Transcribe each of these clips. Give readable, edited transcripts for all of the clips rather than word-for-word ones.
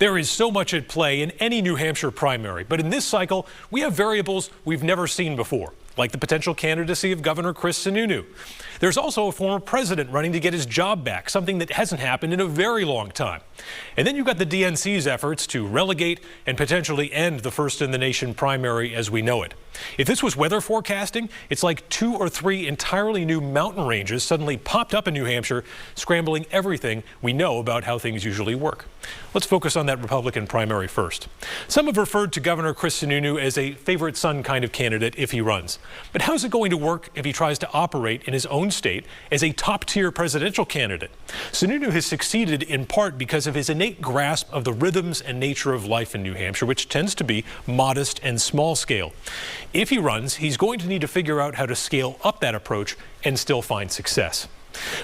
There is so much at play in any New Hampshire primary, but in this cycle, we have variables we've never seen before, like the potential candidacy of Governor Chris Sununu. There's also a former president running to get his job back, something that hasn't happened in a very long time. And then you've got the DNC's efforts to relegate and potentially end the first-in-the-nation primary as we know it. If this was weather forecasting, it's like 2 or 3 entirely new mountain ranges suddenly popped up in New Hampshire, scrambling everything we know about how things usually work. Let's focus on that Republican primary first. Some have referred to Governor Chris Sununu as a favorite son kind of candidate if he runs. But how's it going to work if he tries to operate in his own state as a top-tier presidential candidate? Sununu has succeeded in part because of his innate grasp of the rhythms and nature of life in New Hampshire, which tends to be modest and small scale. If he runs, he's going to need to figure out how to scale up that approach and still find success.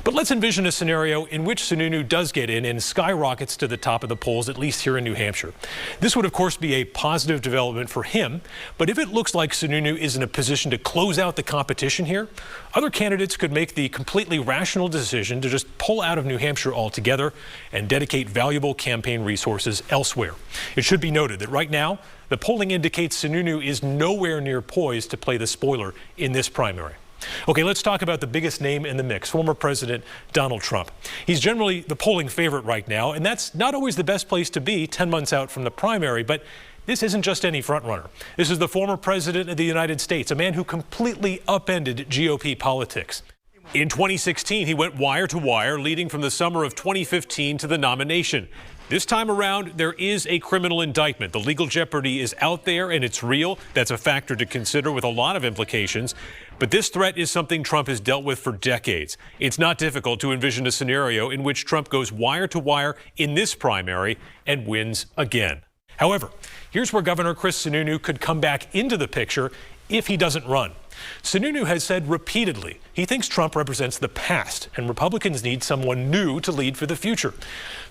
But let's envision a scenario in which Sununu does get in and skyrockets to the top of the polls, at least here in New Hampshire. This would, of course, be a positive development for him. But if it looks like Sununu is in a position to close out the competition here, other candidates could make the completely rational decision to just pull out of New Hampshire altogether and dedicate valuable campaign resources elsewhere. It should be noted that right now, the polling indicates Sununu is nowhere near poised to play the spoiler in this primary. Okay, let's talk about the biggest name in the mix, former President Donald Trump. He's generally the polling favorite right now, and that's not always the best place to be 10 months out from the primary, but this isn't just any frontrunner. This is the former President of the United States, a man who completely upended GOP politics. In 2016, he went wire to wire, leading from the summer of 2015 to the nomination. This time around, there is a criminal indictment. The legal jeopardy is out there and it's real. That's a factor to consider with a lot of implications. But this threat is something Trump has dealt with for decades. It's not difficult to envision a scenario in which Trump goes wire to wire in this primary and wins again. However, here's where Governor Chris Sununu could come back into the picture if he doesn't run. Sununu has said repeatedly he thinks Trump represents the past and Republicans need someone new to lead for the future.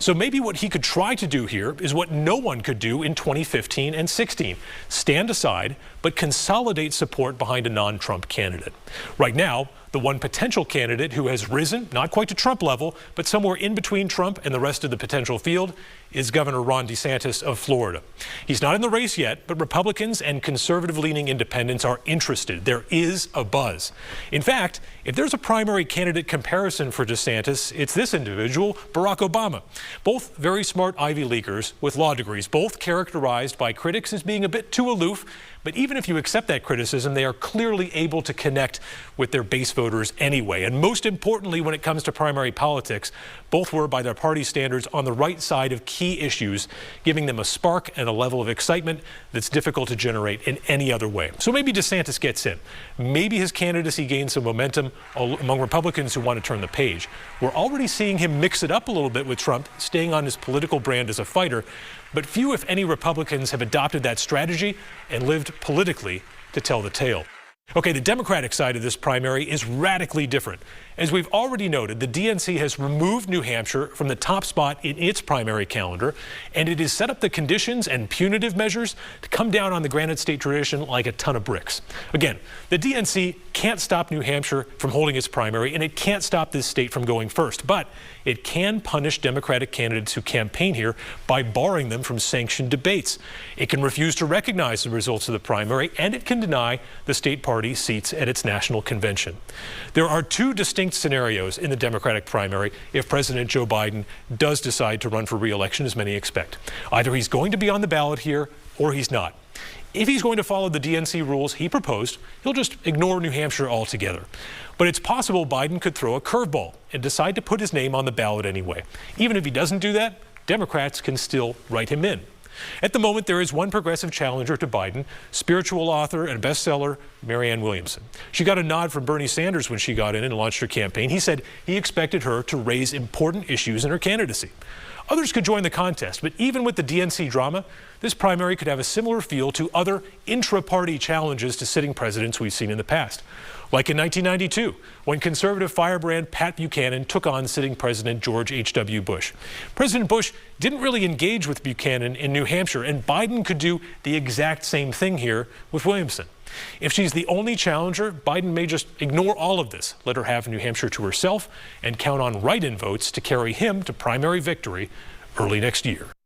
So maybe what he could try to do here is what no one could do in 2015 and 16. Stand aside, but consolidate support behind a non-Trump candidate. Right now, the one potential candidate who has risen, not quite to Trump level, but somewhere in between Trump and the rest of the potential field, is Governor Ron DeSantis of Florida. He's not in the race yet, but Republicans and conservative-leaning independents are interested. There is a buzz. In fact, if there's a primary candidate comparison for DeSantis, it's this individual, Barack Obama. Both very smart Ivy Leaguers with law degrees, both characterized by critics as being a bit too aloof. But even if you accept that criticism, they are clearly able to connect with their base voters anyway. And most importantly, when it comes to primary politics, both were, by their party standards, on the right side of key issues, giving them a spark and a level of excitement that's difficult to generate in any other way. So maybe DeSantis gets in. Maybe his candidacy gains some momentum among Republicans who want to turn the page. We're already seeing him mix it up a little bit with Trump, staying on his political brand as a fighter. But few, if any, Republicans have adopted that strategy and lived politically to tell the tale. Okay, the Democratic side of this primary is radically different. As we've already noted, the DNC has removed New Hampshire from the top spot in its primary calendar, and it has set up the conditions and punitive measures to come down on the Granite State tradition like a ton of bricks. Again, the DNC can't stop New Hampshire from holding its primary, and it can't stop this state from going first, but it can punish Democratic candidates who campaign here by barring them from sanctioned debates. It can refuse to recognize the results of the primary, and it can deny the state party seats at its national convention. There are two distinct scenarios in the Democratic primary if President Joe Biden does decide to run for re-election, as many expect. Either he's going to be on the ballot here or he's not. If he's going to follow the DNC rules he proposed, he'll just ignore New Hampshire altogether. But it's possible Biden could throw a curveball and decide to put his name on the ballot anyway. Even if he doesn't do that, Democrats can still write him in. At the moment, there is one progressive challenger to Biden, spiritual author and bestseller Marianne Williamson. She got a nod from Bernie Sanders when she got in and launched her campaign. He said he expected her to raise important issues in her candidacy. Others could join the contest, but even with the DNC drama, this primary could have a similar feel to other intra-party challenges to sitting presidents we've seen in the past. Like in 1992, when conservative firebrand Pat Buchanan took on sitting President George H.W. Bush. President Bush didn't really engage with Buchanan in New Hampshire, and Biden could do the exact same thing here with Williamson. If she's the only challenger, Biden may just ignore all of this, let her have New Hampshire to herself, and count on write-in votes to carry him to primary victory early next year.